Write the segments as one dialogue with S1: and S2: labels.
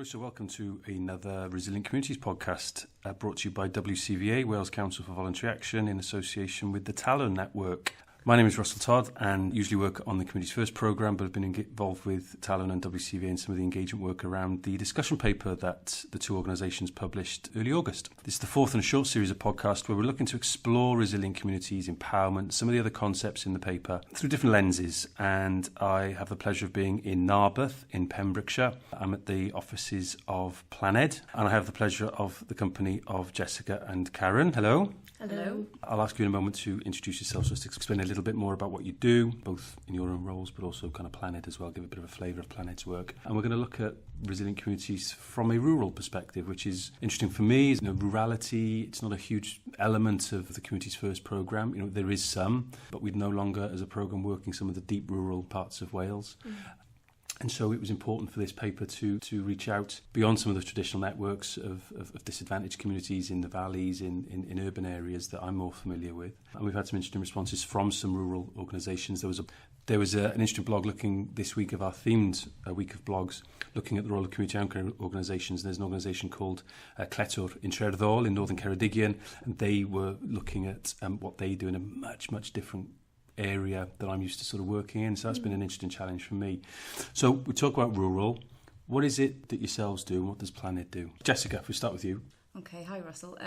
S1: So welcome to another Resilient Communities podcast brought to you by WCVA, Wales Council for Voluntary Action, in association with the Talon Network. My name is Russell Todd and usually work on the Communities First programme, but I've been involved with Talon and WCVA in some of the engagement work around the discussion paper that the two organisations published early August. This is the fourth in a short series of podcasts where we're looking to explore resilient communities, empowerment, some of the other concepts in the paper through different lenses. And I have the pleasure of being in Narberth in Pembrokeshire. I'm at the offices of Planed, and I have the pleasure of the company of Jessica and Karen. Hello.
S2: Hello.
S1: I'll ask you in a moment to introduce yourselves, just to explain a little bit more about what you do, both in your own roles, but also kind of Planed as well, give a bit of a flavour of Planed's work. And we're going to look at resilient communities from a rural perspective, which is interesting for me. Rurality, it's not a huge element of the Communities First programme. There is some, but we're no longer, as a programme, working some of the deep rural parts of Wales. And so it was important for this paper to reach out beyond some of the traditional networks of disadvantaged communities in the valleys, in urban areas that I'm more familiar with. And we've had some interesting responses from some rural organisations. There was an interesting blog looking this week of our themed week of blogs, looking at the role of community-owned organisations. There's an organisation called Cletor in Trydydd in northern Ceredigion, and they were looking at what they do in a much, much different area that I'm used to sort of working in. So that's been an interesting challenge for me. So we talk about rural. What is it that yourselves do and what does Planed do? Jessica, if we start with you.
S2: Okay, hi Russell.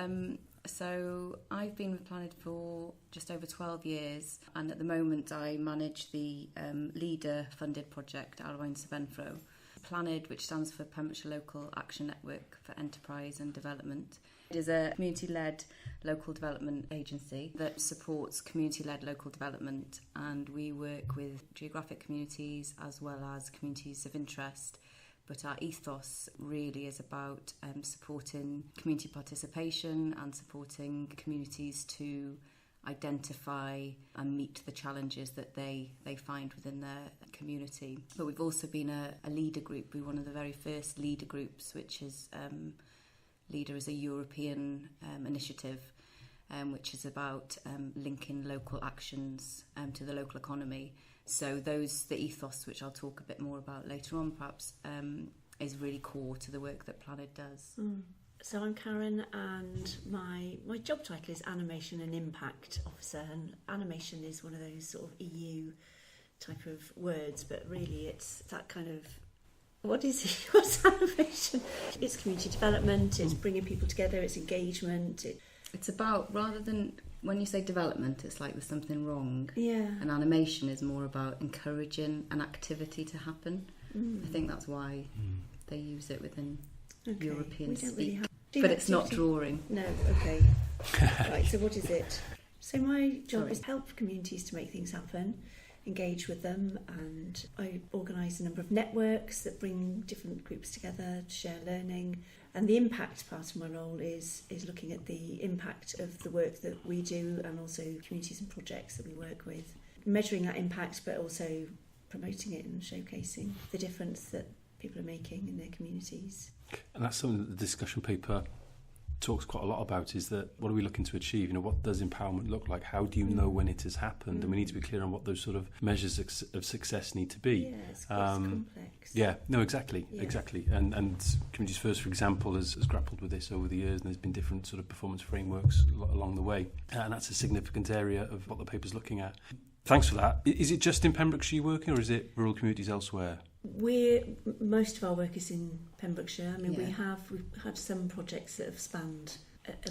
S2: So I've been with Planed for just over 12 years, and at the moment I manage the Leader funded project Arberth to Benfro. Planed, which stands for Pembrokeshire Local Action Network for Enterprise and Development. It is a community-led local development agency that supports community-led local development, and we work with geographic communities as well as communities of interest. But our ethos really is about supporting community participation and supporting communities to identify and meet the challenges that they find within their community. But we've also been a leader group. We're one of the very first leader groups, which is Leader is a European initiative which is about linking local actions to the local economy. So the ethos, which I'll talk a bit more about later on perhaps, is really core to the work that Planed does.
S3: So I'm Karen, and my job title is Animation and Impact Officer, and animation is one of those sort of EU type of words, but really it's that kind of, what is it? What's animation? It's community development, it's bringing people together, it's engagement.
S2: It's about, rather than, when you say development, it's like there's something wrong.
S3: Yeah.
S2: And animation is more about encouraging an activity to happen. I think that's why they use it within European speak. But it's not drawing.
S3: No, okay. Right, so what is it? So my job is to help communities to make things happen, engage with them, and I organise a number of networks that bring different groups together to share learning. And the impact part of my role is looking at the impact of the work that we do and also communities and projects that we work with. Measuring that impact, but also promoting it and showcasing the difference that people are making in their communities.
S1: And that's something that the discussion paper talks quite a lot about, is that what are we looking to achieve? What does empowerment look like? How do you know when it has happened? And we need to be clear on what those sort of measures of success need to be.
S3: Yeah, it's complex.
S1: Yeah, no, exactly. And Communities First, for example, has grappled with this over the years, and there's been different sort of performance frameworks along the way. And that's a significant area of what the paper's looking at. Thanks for that. Is it just in Pembrokeshire you're working, or is it rural communities elsewhere?
S3: Most of our work is in Pembrokeshire. I mean, we've had some projects that have spanned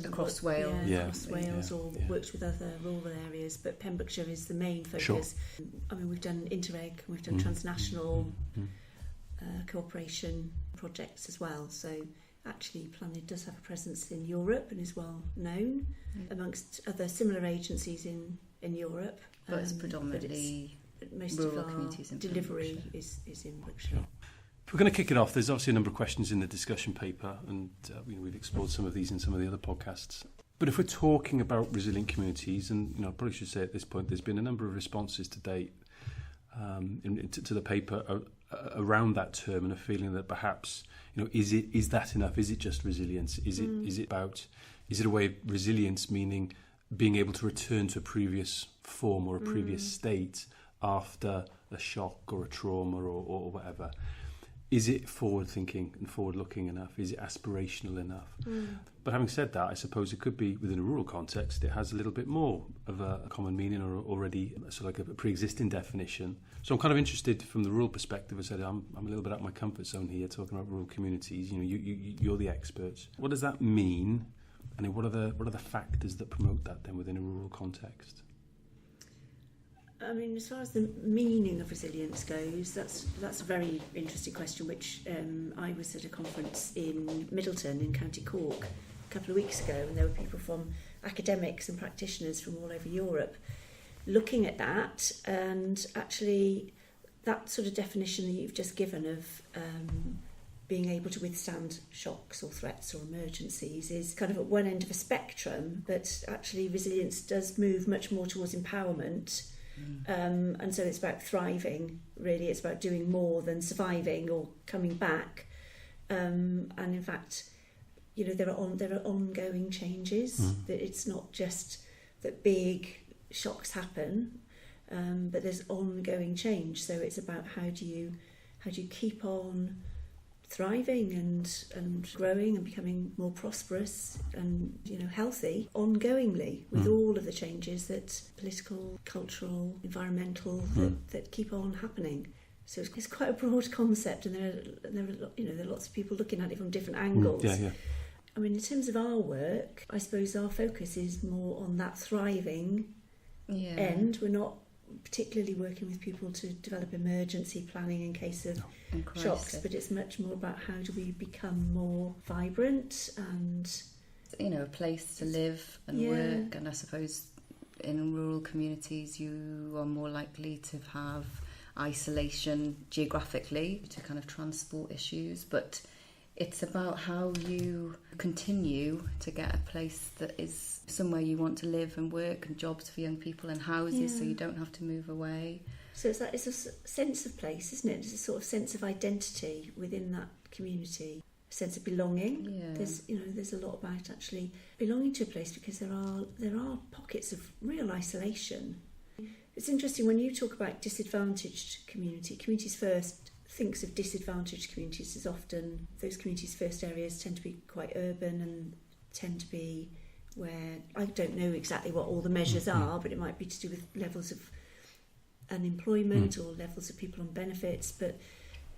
S2: across Wales,
S3: or worked with other rural areas, but Pembrokeshire is the main focus.
S1: Sure.
S3: I mean, we've done Interreg, we've done transnational cooperation projects as well. So actually, Planed does have a presence in Europe and is well known amongst other similar agencies in Europe.
S2: But it's predominantly
S3: most
S2: rural
S3: of our
S2: communities in
S3: delivery is in Pembrokeshire.
S1: We're going to kick it off. There's obviously a number of questions in the discussion paper, and we've explored some of these in some of the other podcasts. But if we're talking about resilient communities, and I probably should say at this point, there's been a number of responses to date to the paper around that term, and a feeling that perhaps is that enough? Is it just resilience? Is it a way of resilience, meaning being able to return to a previous form or a previous state after a shock or a trauma or whatever? Is it forward-thinking and forward-looking enough? Is it aspirational enough? But having said that, I suppose it could be within a rural context. It has a little bit more of a common meaning or already sort of like a pre-existing definition. So I'm kind of interested from the rural perspective. I said I'm a little bit out of my comfort zone here talking about rural communities. You know, you're the experts. What does that mean? And what are the factors that promote that then within a rural context?
S3: I mean, as far as the meaning of resilience goes, that's a very interesting question, which I was at a conference in Middleton in County Cork a couple of weeks ago, and there were people from academics and practitioners from all over Europe looking at that, and actually that sort of definition that you've just given of being able to withstand shocks or threats or emergencies is kind of at one end of a spectrum, but actually resilience does move much more towards empowerment. And so it's about thriving, really. It's about doing more than surviving or coming back. And in fact, you know, there are ongoing changes. That it's not just that big shocks happen, but there's ongoing change. So it's about how do you keep on thriving and growing and becoming more prosperous and, you know, healthy ongoingly with all of the changes that political, cultural, environmental that keep on happening. So it's quite a broad concept, and there are lots of people looking at it from different angles. I mean, in terms of our work, I suppose our focus is more on that thriving end. We're not particularly working with people to develop emergency planning in case of shocks, but it's much more about how do we become more vibrant and,
S2: you know, a place to live and work. And I suppose in rural communities you are more likely to have isolation geographically to kind of transport issues, but it's about how you continue to get a place that is somewhere you want to live and work, and jobs for young people and houses so you don't have to move away.
S3: So it's a sense of place, isn't it? It's a sort of sense of identity within that community, a sense of belonging. There's a lot about actually belonging to a place, because there are pockets of real isolation. It's interesting when you talk about disadvantaged communities first thinks of disadvantaged communities as often those communities' first areas tend to be quite urban and tend to be where, I don't know exactly what all the measures are, but it might be to do with levels of unemployment or levels of people on benefits. But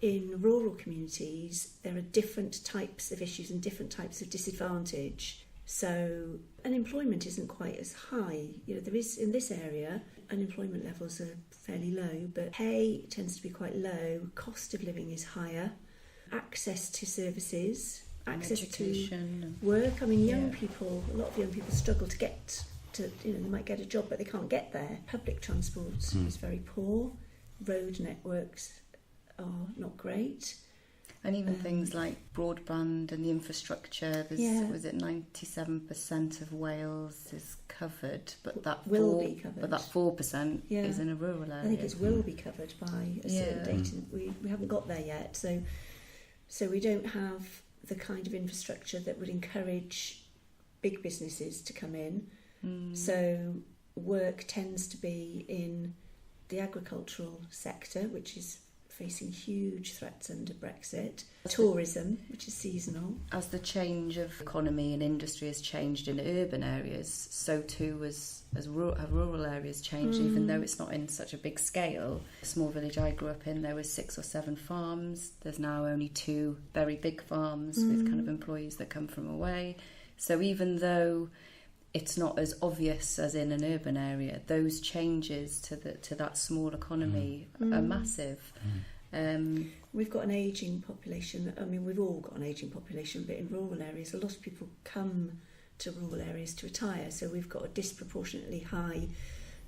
S3: in rural communities there are different types of issues and different types of disadvantage. So unemployment isn't quite as high. You know, there is in this area unemployment levels are fairly low, but pay tends to be quite low. Cost of living is higher. Access to services, access to work. I mean, young people, a lot of young people struggle to get to, you know, they might get a job but they can't get there. Public transport is very poor. Road networks are not great.
S2: And even things like broadband and the infrastructure, was it 97% of Wales is covered, but that
S3: will be covered.
S2: But that 4% is in a rural area.
S3: I think it will be covered by a certain date. We haven't got there yet, so we don't have the kind of infrastructure that would encourage big businesses to come in. So work tends to be in the agricultural sector, which is facing huge threats under Brexit. Tourism, which is seasonal.
S2: As the change of economy and industry has changed in urban areas, so too have rural areas changed, even though it's not in such a big scale. The small village I grew up in, there were 6 or 7 farms. There's now only 2 very big farms with kind of employees that come from away. So even though it's not as obvious as in an urban area, those changes to that small economy are massive.
S3: We've got an ageing population. I mean, we've all got an ageing population, but in rural areas, a lot of people come to rural areas to retire. So we've got a disproportionately high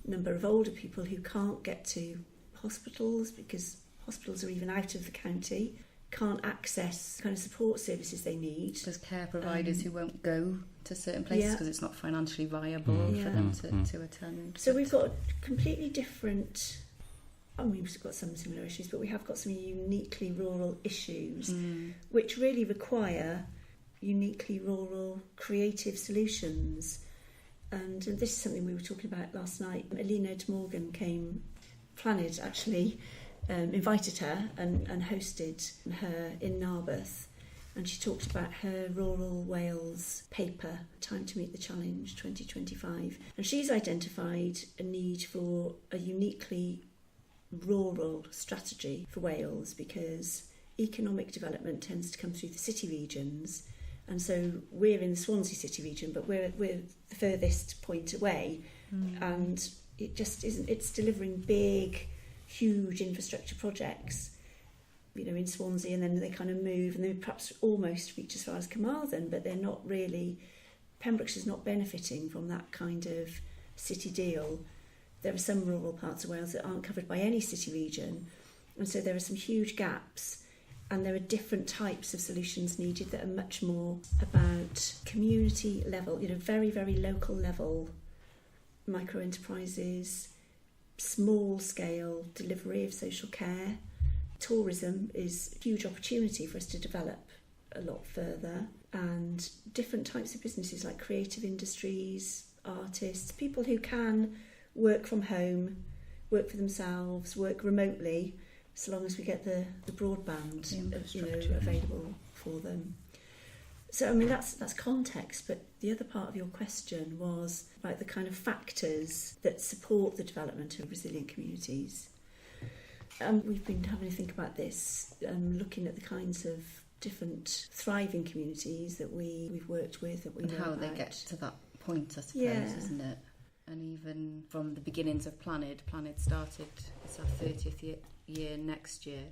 S3: number of older people who can't get to hospitals because hospitals are even out of the county, can't access kind of support services they need.
S2: There's care providers who won't go to certain places because it's not financially viable for them to attend.
S3: So we've got a completely different... I mean, we've got some similar issues, but we have got some uniquely rural issues which really require uniquely rural creative solutions. And this is something we were talking about last night. Alina de Morgan came, Planed actually, invited her and hosted her in Narberth, and she talked about her Rural Wales paper, Time to Meet the Challenge 2025. And she's identified a need for a uniquely rural strategy for Wales, because economic development tends to come through the city regions, and so we're in the Swansea city region, but we're the furthest point away, and it just isn't. It's delivering big, huge infrastructure projects, in Swansea, and then they kind of move, and they perhaps almost reach as far as Carmarthen, but they're not really. Pembrokeshire's not benefiting from that kind of city deal. There are some rural parts of Wales that aren't covered by any city region, and so there are some huge gaps, and there are different types of solutions needed that are much more about community level, very, very local level micro enterprises, small scale delivery of social care. Tourism is a huge opportunity for us to develop a lot further, and different types of businesses like creative industries, artists, people who can work from home, work for themselves, work remotely, so long as we get the broadband available for them. So that's context, but the other part of your question was about the kind of factors that support the development of resilient communities. We've been having to think about this, looking at the kinds of different thriving communities that we've worked with, that we know
S2: how
S3: about.
S2: they get to that point, I suppose, isn't it? And even from the beginnings of Planed started, it's our 30th year next year,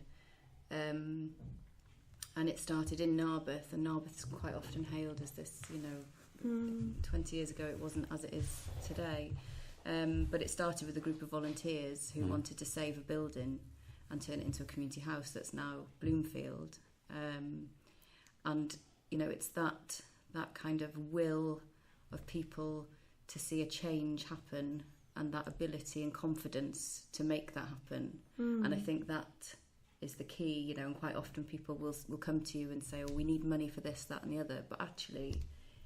S2: and it started in Narberth, and Narberth's quite often hailed as this, 20 years ago it wasn't as it is today, but it started with a group of volunteers who wanted to save a building and turn it into a community house that's now Bloomfield, and it's that kind of will of people to see a change happen, and that ability and confidence to make that happen. And I think that is the key, and quite often people will come to you and say, oh, we need money for this, that and the other, but actually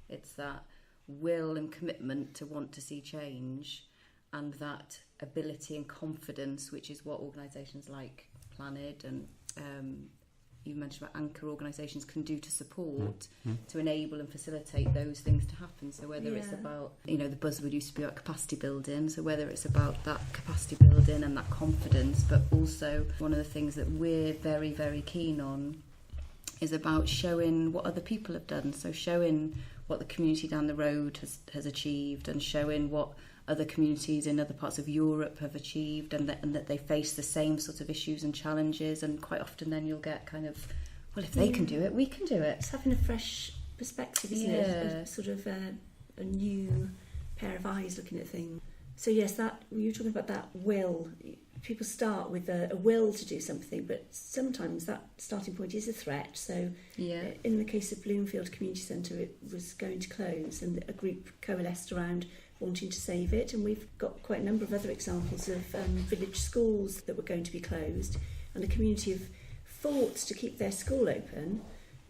S2: it's that will and commitment to want to see change, and that ability and confidence, which is what organisations like Planed and you mentioned about anchor organisations can do to support, to enable and facilitate those things to happen. So whether it's about, the buzzword used to be about capacity building, so whether it's about that capacity building and that confidence, but also one of the things that we're very, very keen on is about showing what other people have done. So showing what the community down the road has achieved, and showing what other communities in other parts of Europe have achieved, and that they face the same sort of issues and challenges. And quite often then you'll get kind of, well, if they can do it, we can do it.
S3: It's having a fresh perspective, isn't it? A sort of a new pair of eyes looking at things. So yes, that you were talking about that will. People start with a will to do something, but sometimes that starting point is a threat. So in the case of Bloomfield Community Centre, it was going to close, and a group coalesced around wanting to save it, and we've got quite a number of other examples of village schools that were going to be closed, and the community have fought to keep their school open.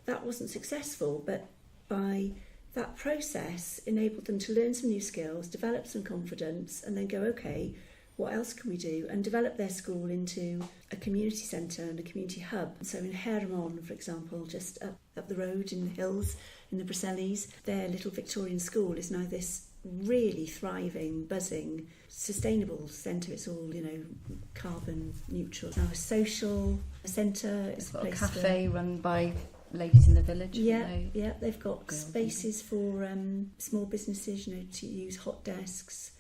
S3: That wasn't successful, but by that process enabled them to learn some new skills, develop some confidence, and then go, okay, what else can we do? And develop their school into a community centre and a community hub. So in Heriau, for example, just up the road in the hills, in the Brussellies, their little Victorian school is now this really thriving, buzzing, sustainable centre. It's all, carbon neutral. Now a social centre.
S2: It's got a cafe run by ladies in the village.
S3: They've got spaces for small businesses, to use hot desks.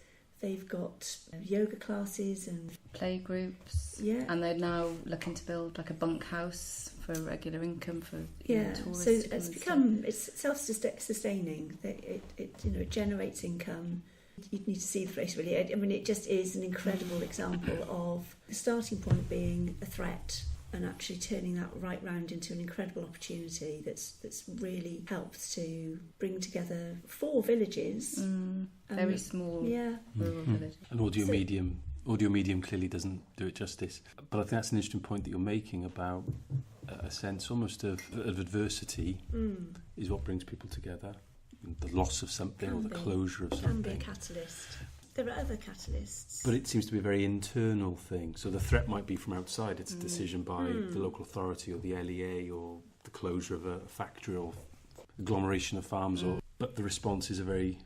S3: They've got yoga classes and
S2: playgroups. And they're now looking to build like a bunk house for regular income for tourists.
S3: So it's self-sustaining. It generates income. You'd need to see the place really. I mean, it just is an incredible example of the starting point being a threat, and actually turning that right round into an incredible opportunity that's really helped to bring together 4 villages.
S2: Very small rural villages.
S1: And audio medium clearly doesn't do it justice. But I think that's an interesting point that you're making about a sense almost of adversity is what brings people together. The loss of something or the closure of something.
S3: Can be a catalyst. there are other catalysts.
S1: But it seems to be a very internal thing. So the threat might be from outside. It's a decision by the local authority or the LEA or the closure of a factory or agglomeration of farms. But the response is a very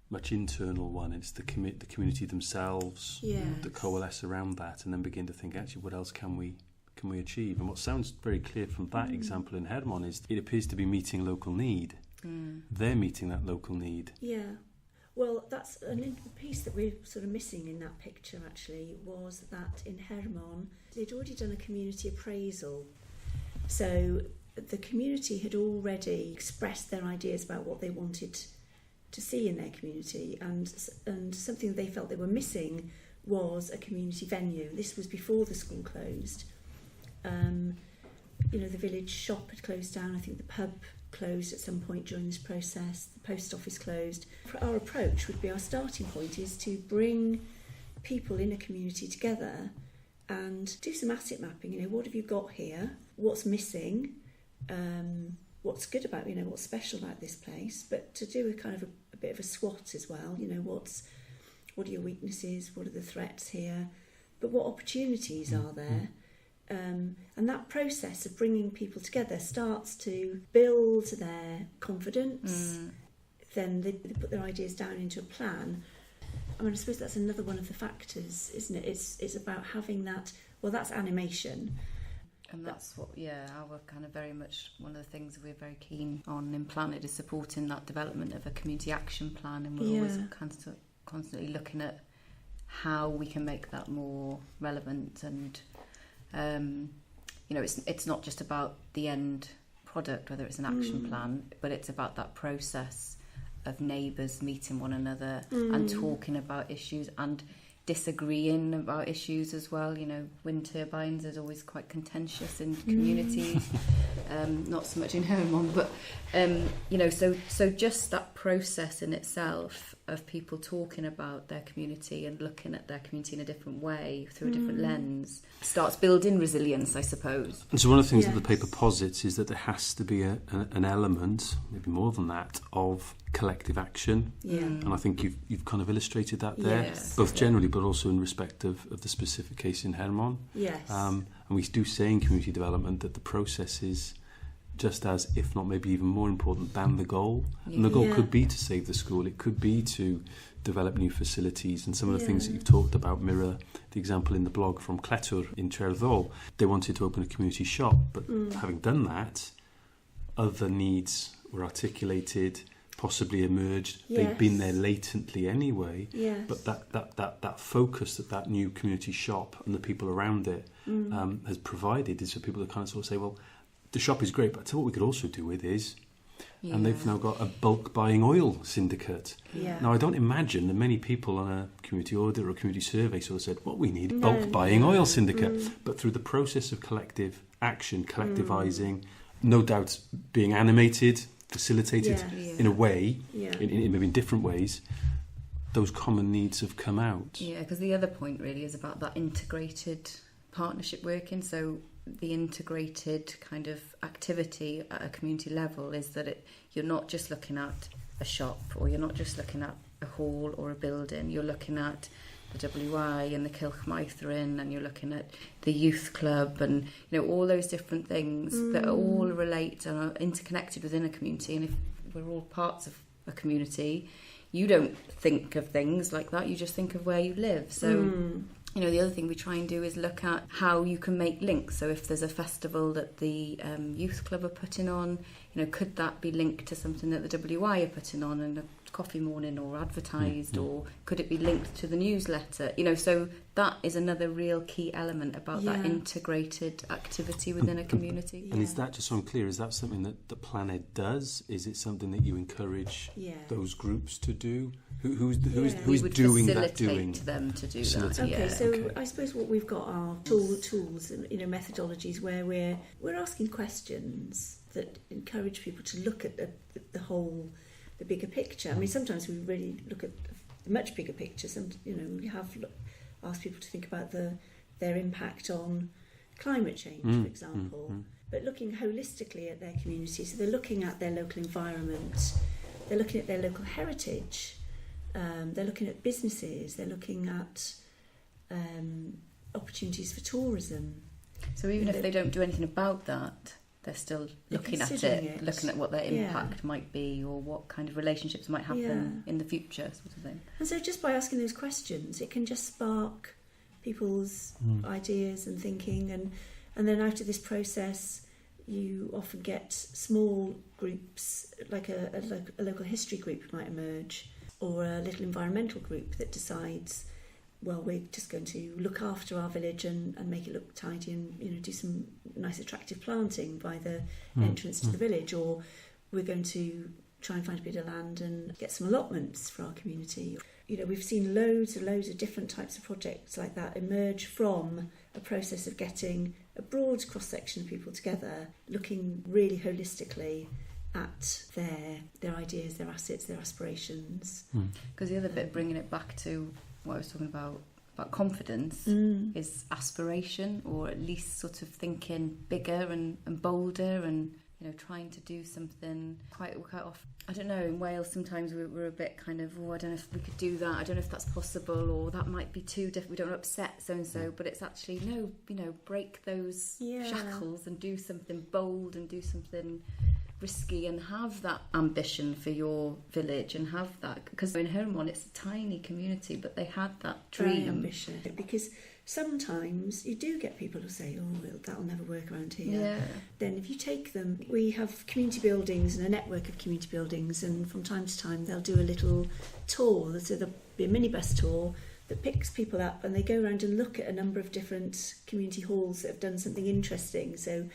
S1: much internal one. It's the community themselves that coalesce around that and then begin to think, actually, what else can we achieve? And what sounds very clear from that example in Hermon is it appears to be meeting local need. They're meeting that local need.
S3: Yeah. Well, that's a piece that we're sort of missing in that picture, actually, was that in Hermon, they'd already done a community appraisal. So the community had already expressed their ideas about what they wanted to see in their community, and something they felt they were missing was a community venue. This was before the school closed. The village shop had closed down. I think the pub closed at some point during this process. The post office closed. Our approach would be, our starting point is to bring people in a community together and do some asset mapping. What have you got here? What's missing? What's good about, what's special about this place? But to do a kind of a bit of a SWOT as well. What are your weaknesses? What are the threats here? But what opportunities are there? And that process of bringing people together starts to build their confidence. Then they put their ideas down into a plan. I suppose that's another one of the factors, isn't it? It's about having that. Well, that's animation.
S2: And that's what, our kind of very much one of the things we're very keen on in Planet is supporting that development of a community action plan, and we're always constantly looking at how we can make that more relevant. And it's not just about the end product, whether it's an action plan, but it's about that process of neighbours meeting one another and talking about issues and disagreeing about issues as well. Wind turbines is always quite contentious in communities, not so much in Hermon, but so just that process in itself of people talking about their community and looking at their community in a different way through a different lens starts building resilience, I suppose.
S1: And so one of the things that the paper posits is that there has to be an element, maybe more than that, of collective action. And I think you've kind of illustrated that there, both generally but also in respect of the specific case in Hermon. And we do say in community development that the process is just as, if not maybe even more important than the goal. And the goal could be to save the school, it could be to develop new facilities, and some of the things that you've talked about mirror the example in the blog from Cletur in Trydydd. They wanted to open a community shop, but having done that, other needs were articulated, possibly emerged. They've been there latently anyway, but that focus that new community shop and the people around it has provided is for people to kind of sort of say, well, the shop is great, but I tell you what we could also do with is, and they've now got a bulk buying oil syndicate. Now, I don't imagine that many people on a community audit or a community survey sort of said, what we need, bulk buying oil syndicate. But through the process of collective action, collectivising, no doubt being animated, facilitated in a way, in maybe in different ways, those common needs have come out.
S2: Yeah, because the other point really is about that integrated partnership working. So the integrated kind of activity at a community level is that you're not just looking at a shop, or you're not just looking at a hall or a building. You're looking at the WI and the Cilchmaethrin, and you're looking at the youth club, and all those different things that all relate and are interconnected within a community. And if we're all parts of a community, you don't think of things like that, you just think of where you live. So the other thing we try and do is look at how you can make links. So if there's a festival that the youth club are putting on, could that be linked to something that the WI are putting on and a coffee morning or advertised, or could it be linked to the newsletter? So that is another real key element about that integrated activity within a community.
S1: And is that, just so I'm clear, is that something that the Planet does? Is it something that you encourage those groups to do? Who's doing that? Doing
S2: them to do that.
S3: Okay, so I suppose what we've got are tools and methodologies where we're asking questions that encourage people to look at the bigger picture. I mean, sometimes we really look at the much bigger picture. We have asked people to think about their impact on climate change, for example, but looking holistically at their community. So they're looking at their local environment, they're looking at their local heritage. They're looking at businesses. They're looking at opportunities for tourism.
S2: So even if they don't do anything about that, they're still looking at it, looking at what their impact might be or what kind of relationships might happen in the future, sort of thing.
S3: And so just by asking those questions, it can just spark people's ideas and thinking, and then out of this process you often get small groups, like a local history group might emerge, or a little environmental group that decides, well, we're just going to look after our village and make it look tidy and do some nice attractive planting by the entrance to the village, or we're going to try and find a bit of land and get some allotments for our community. We've seen loads of different types of projects like that emerge from a process of getting a broad cross-section of people together, looking really holistically at their ideas, their assets, their aspirations.
S2: Because the other bit, bringing it back to what I was talking about confidence, is aspiration, or at least sort of thinking bigger and bolder, and trying to do something quite often. I don't know, in Wales sometimes we're a bit kind of, I don't know if we could do that, I don't know if that's possible, or that might be too different, we don't want to upset so-and-so, but it's actually, break those shackles and do something bold and do something risky and have that ambition for your village and have that, because in Hermon it's a tiny community, but they had that dream.
S3: Very ambitious, because sometimes you do get people who say, that'll never work around here.
S2: Yeah.
S3: Then if you take them, we have community buildings and a network of community buildings, and from time to time they'll do a little tour, so there'll be a minibus tour that picks people up and they go around and look at a number of different community halls that have done something interesting. So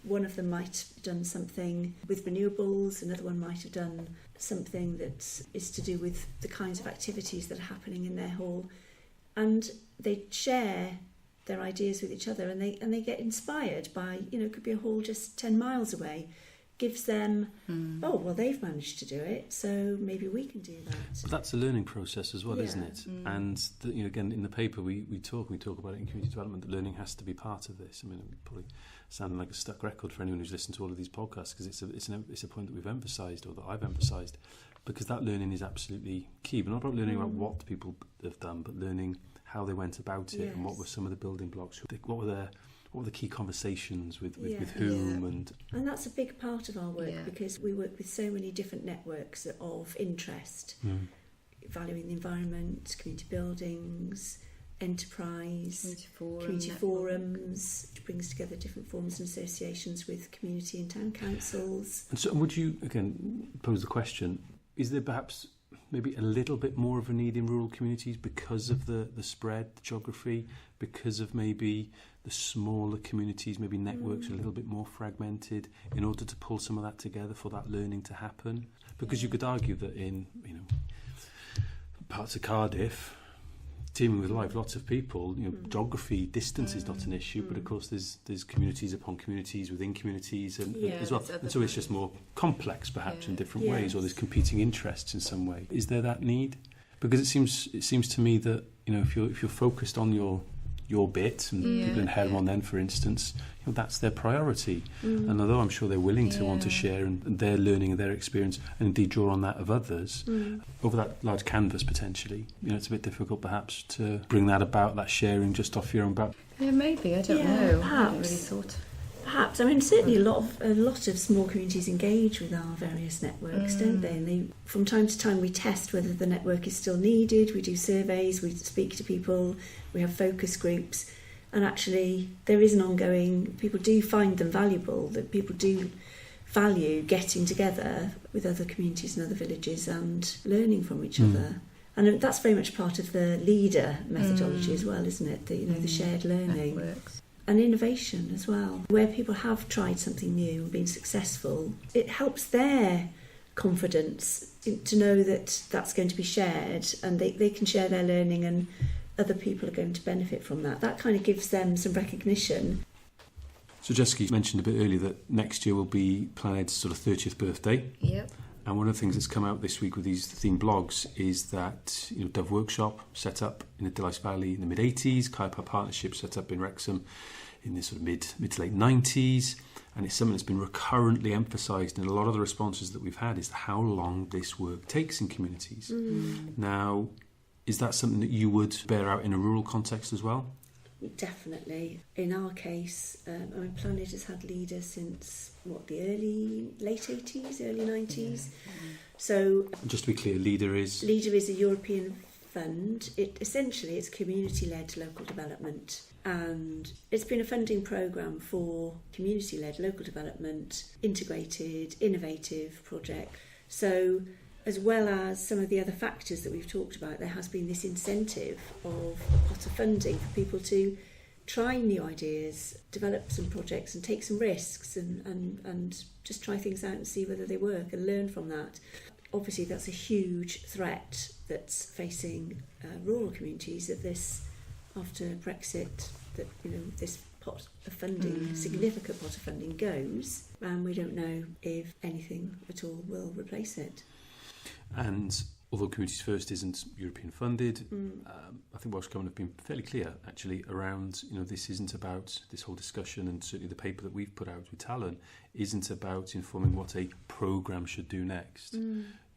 S3: one of them might have done something with renewables, another one might have done something that is to do with the kinds of activities that are happening in their hall, and they share their ideas with each other, and they get inspired by, it could be a hall just 10 miles away, gives them, they've managed to do it, so maybe we can do that.
S1: But that's a learning process as well, isn't it? And again, in the paper we talk about it in community development, that learning has to be part of this. I mean, it probably sounding like a stuck record for anyone who's listened to all of these podcasts, because it's a point that we've emphasised, or that I've emphasised, because that learning is absolutely key. But not about learning about what people have done, but learning how they went about it, and what were some of the building blocks, what were the key conversations with whom,
S3: and that's a big part of our work, because we work with so many different networks of interest, valuing the environment, community buildings, enterprise, community forums, which brings together different forms and associations with community and town councils.
S1: And so would you, again, pose the question, is there perhaps maybe a little bit more of a need in rural communities because of the spread, the geography, because of maybe the smaller communities, maybe networks are a little bit more fragmented, in order to pull some of that together for that learning to happen? Because you could argue that in parts of Cardiff, teeming with life, lots of people, geography, distance is not an issue, but of course there's communities upon communities within communities and as well, and so it's just more complex perhaps in different ways, or there's competing interests in some way. Is there that need? Because it seems to me that if you're focused on your bit, and people in Hermon then, for instance, that's their priority. And although I'm sure they're willing to want to share and their learning and their experience, and indeed draw on that of others, over that large canvas potentially, it's a bit difficult perhaps to bring that about, that sharing just off your own back.
S2: Yeah, maybe, I don't know.
S3: Perhaps.
S2: I haven't really thought.
S3: Perhaps. I mean, certainly a lot of small communities engage with our various networks, don't they? And from time to time we test whether the network is still needed, we do surveys, we speak to people, we have focus groups, and actually there is an ongoing, people do find them valuable, that people do value getting together with other communities and other villages and learning from each other. And that's very much part of the leader methodology as well, isn't it? The shared learning.
S2: Networks.
S3: And innovation as well, where people have tried something new and been successful, it helps their confidence to know that that's going to be shared, and they can share their learning and other people are going to benefit from that. That kind of gives them some recognition.
S1: So Jessica mentioned a bit earlier that next year will be Planed's sort of 30th birthday.
S2: Yep.
S1: And one of the things that's come out this week with these theme blogs is that Dove Workshop set up in the Delice Valley in the mid-80s, Kaipa Partnership set up in Wrexham in the sort of mid to late 90s, and it's something that's been recurrently emphasised in a lot of the responses that we've had, is how long this work takes in communities. Now, is that something that you would bear out in a rural context as well?
S3: Definitely. In our case, Planet has had leader since, the late 80s, early 90s. So,
S1: just to be clear, Leader is
S3: a European fund. It's community-led local development, and it's been a funding programme for community-led local development, integrated, innovative project. So, as well as some of the other factors that we've talked about, there has been this incentive of a pot of funding for people to try new ideas, develop some projects and take some risks and just try things out and see whether they work and learn from that. Obviously, that's a huge threat that's facing rural communities after Brexit, that this pot of funding, significant pot of funding goes, and we don't know if anything at all will replace it.
S1: And although Communities First isn't European funded, I think Welsh Government have been fairly clear actually around, this isn't about, this whole discussion, and certainly the paper that we've put out with Talon isn't about informing what a programme should do next.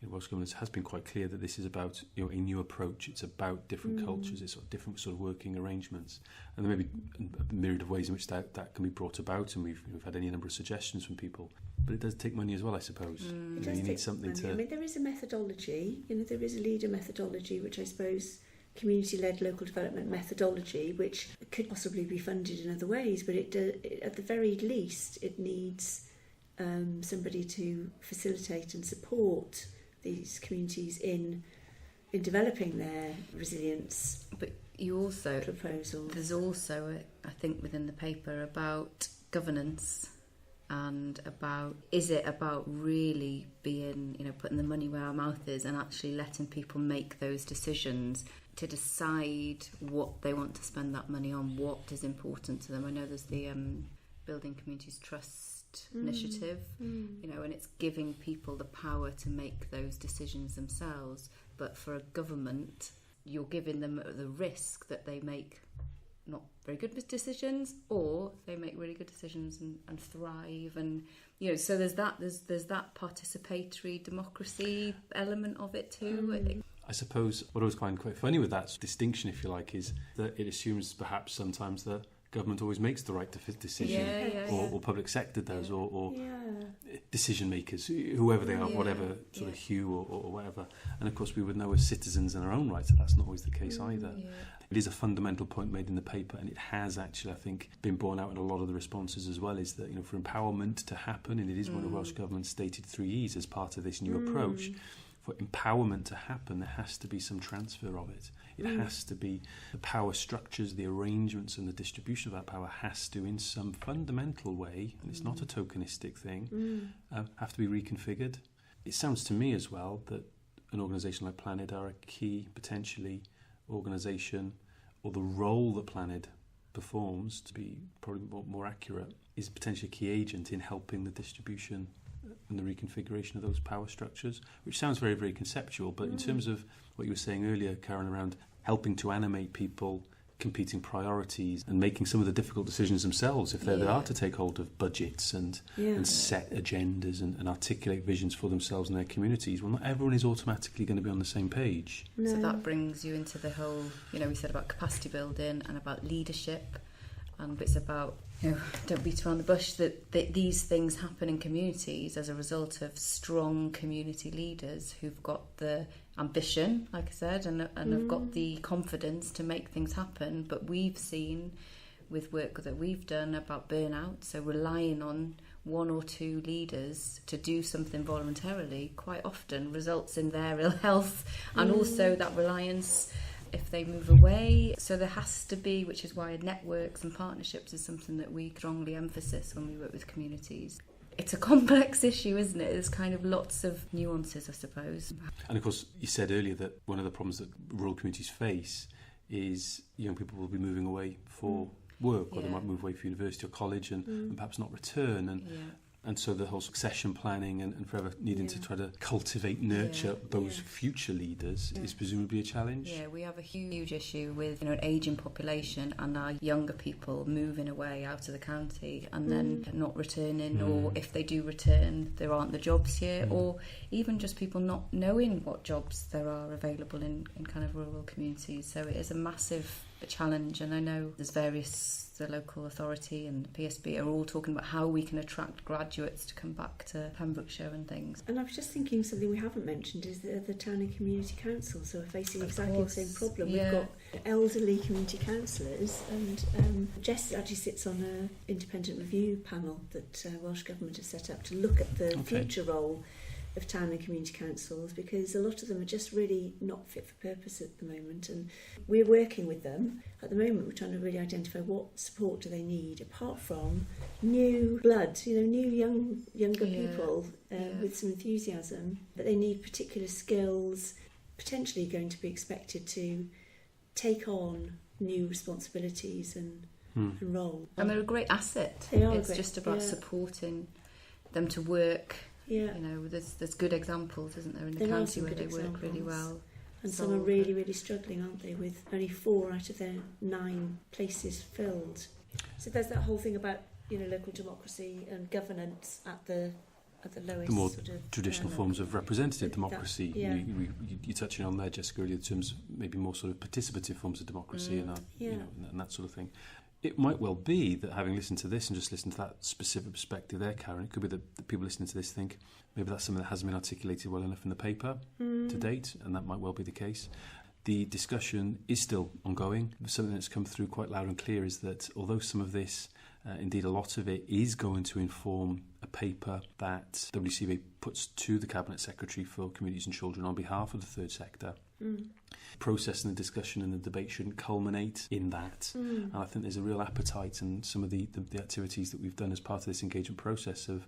S1: Welsh Government has been quite clear that this is about a new approach. It's about different cultures, it's different sort of working arrangements, and there may be a myriad of ways in which that can be brought about, and we've had any number of suggestions from people. But it does take money as well, I suppose. You need something
S3: money.
S1: to.
S3: There is a methodology. There is a leader methodology, which I suppose community-led local development methodology, which could possibly be funded in other ways. But at the very least, it needs somebody to facilitate and support these communities in developing their resilience.
S2: But you also
S3: proposals.
S2: There's also, I think, within the paper about governance. And is it about really being, putting the money where our mouth is and actually letting people make those decisions to decide what they want to spend that money on, what is important to them. I know there's the Building Communities Trust initiative, and it's giving people the power to make those decisions themselves. But for a government, you're giving them the risk that they make not very good decisions, or they make really good decisions and thrive, and so there's that participatory democracy element of it too.
S1: I suppose what I was find quite funny with that distinction, if you like, is that it assumes perhaps sometimes that government always makes the right decision, or public sector does, or decision makers, whoever they are, whatever sort of hue or whatever. And of course we would know as citizens in our own right that that's not always the case either. It is a fundamental point made in the paper, and it has actually, I think, been borne out in a lot of the responses as well, is that for empowerment to happen, and it is one of Welsh Government's stated 3 E's as part of this new approach, for empowerment to happen, there has to be some transfer of it. It has to be the power structures, the arrangements and the distribution of that power has to, in some fundamental way, and it's not a tokenistic thing, have to be reconfigured. It sounds to me as well that an organisation like Planet are a key, potentially, organisation, or the role that Planet performs, to be probably more accurate, is potentially a key agent in helping the distribution and the reconfiguration of those power structures, which sounds very, very conceptual, but in terms of what you were saying earlier, Karen, around helping to animate people, competing priorities, and making some of the difficult decisions themselves, if they are to take hold of budgets and set agendas and articulate visions for themselves and their communities, well, not everyone is automatically going to be on the same page.
S2: No. So that brings you into the whole, we said about capacity building and about leadership, and it's about, don't beat around the bush, that these things happen in communities as a result of strong community leaders who've got the ambition, like I said, and have got the confidence to make things happen. But we've seen with work that we've done about burnout, so relying on one or two leaders to do something voluntarily quite often results in their ill health, and also that reliance if they move away. So there has to be, which is why networks and partnerships is something that we strongly emphasise when we work with communities. It's a complex issue, isn't it? There's kind of lots of nuances, I suppose. And
S1: of course, you said earlier that one of the problems that rural communities face is young people will be moving away for work, or they might move away for university or college and perhaps not return. And And so the whole succession planning and forever needing to try to cultivate, nurture those future leaders is presumably a challenge.
S2: Yeah, we have a huge issue with an ageing population and our younger people moving away out of the county and then not returning, or if they do return, there aren't the jobs here, or even just people not knowing what jobs there are available in kind of rural communities. So it is a massive challenge, and I know there's the local authority and the PSB are all talking about how we can attract graduates to come back to Pembrokeshire and things.
S3: And I was just thinking something we haven't mentioned is the town and community councils are facing exactly the same problem. We've got elderly community councillors, and Jess actually sits on an independent review panel that Welsh Government has set up to look at the future role of town and community councils, because a lot of them are just really not fit for purpose at the moment, and we're working with them at the moment. We're trying to really identify what support do they need apart from new blood, new younger people with some enthusiasm, but they need particular skills, potentially going to be expected to take on new responsibilities and role.
S2: And they're a great asset. It's just about supporting them to work. There's good examples, isn't there, in the county where they work really well.
S3: And some are really, really struggling, aren't they, with only 4 out of their 9 places filled. So there's that whole thing about, local democracy and governance at the lowest.
S1: The more
S3: sort of
S1: traditional forms of representative democracy. You're touching on there, Jessica, earlier, in terms of maybe more sort of participative forms of democracy and that sort of thing. It might well be that, having listened to this and just listened to that specific perspective there, Karen, it could be that the people listening to this think maybe that's something that hasn't been articulated well enough in the paper to date, and that might well be the case. The discussion is still ongoing. Something that's come through quite loud and clear is that although some of this, indeed a lot of it, is going to inform a paper that WCVA puts to the Cabinet Secretary for Communities and Children on behalf of the third sector, process and the discussion and the debate shouldn't culminate in that. And I think there's a real appetite, and some of the activities that we've done as part of this engagement process have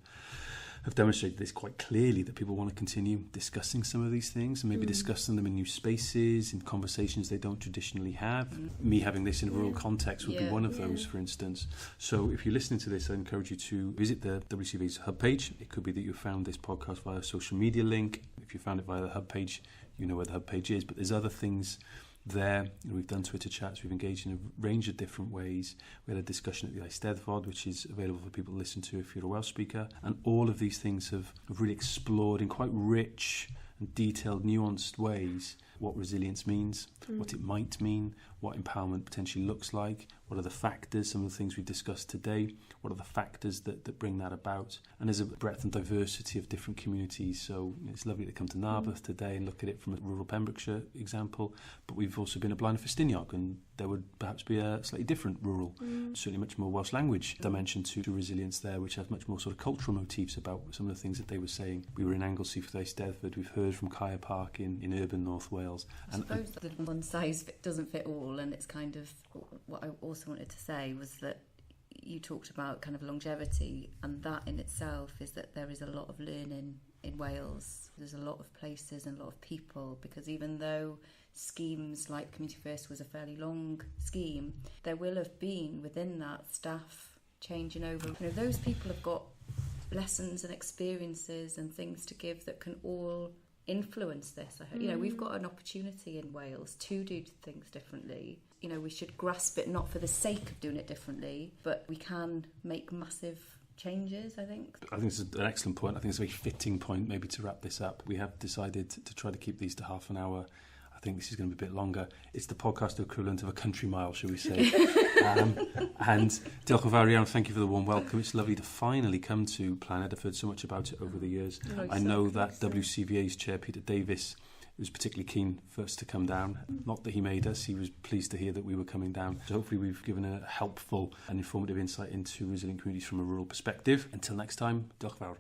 S1: demonstrated this quite clearly, that people want to continue discussing some of these things and maybe discussing them in new spaces, in conversations they don't traditionally have. Me having this in a rural context would be one of those, for instance. So if you're listening to this, I encourage you to visit the WCVA's hub page. It could be that you found this podcast via a social media link. If you found it via the hub page, you know where the hub page is, but there's other things there. We've done Twitter chats, we've engaged in a range of different ways. We had a discussion at the Eisteddfod, which is available for people to listen to if you're a Welsh speaker, and all of these things have really explored in quite rich and detailed, nuanced ways what resilience means, what it might mean, what empowerment potentially looks like, what are the factors, some of the things we've discussed today, what are the factors that bring that about. And there's a breadth and diversity of different communities, so it's lovely to come to Narberth today and look at it from a rural Pembrokeshire example, but we've also been at Blaen y Ffestiniog, and there would perhaps be a slightly different rural, certainly much more Welsh language dimension to resilience there, which has much more sort of cultural motifs about some of the things that they were saying. We were in Anglesey for the Eisteddfod, we've heard from Kaya Park in urban North Wales.
S2: I suppose that one size doesn't fit all, and it's kind of what I also wanted to say was that you talked about kind of longevity, and that in itself is that there is a lot of learning in Wales. There's a lot of places and a lot of people, because even though schemes like Community First was a fairly long scheme, there will have been within that staff changing over. Those people have got lessons and experiences and things to give that can all influence this. We've got an opportunity in Wales to do things differently. We should grasp it not for the sake of doing it differently, but we can make massive changes, I think. I
S1: think it's an excellent point. I think it's a very fitting point maybe to wrap this up. We have decided to try to keep these to half an hour. I think this is going to be a bit longer. It's the podcast equivalent of a country mile, shall we say. And diolch yn fawr iawn, thank you for the warm welcome. It's lovely to finally come to Planet. I've heard so much about it over the years. I know that WCVA's chair, Peter Davis, was particularly keen for us to come down. Not that he made us, he was pleased to hear that we were coming down. So hopefully we've given a helpful and informative insight into resilient communities from a rural perspective. Until next time, diolch yn fawr.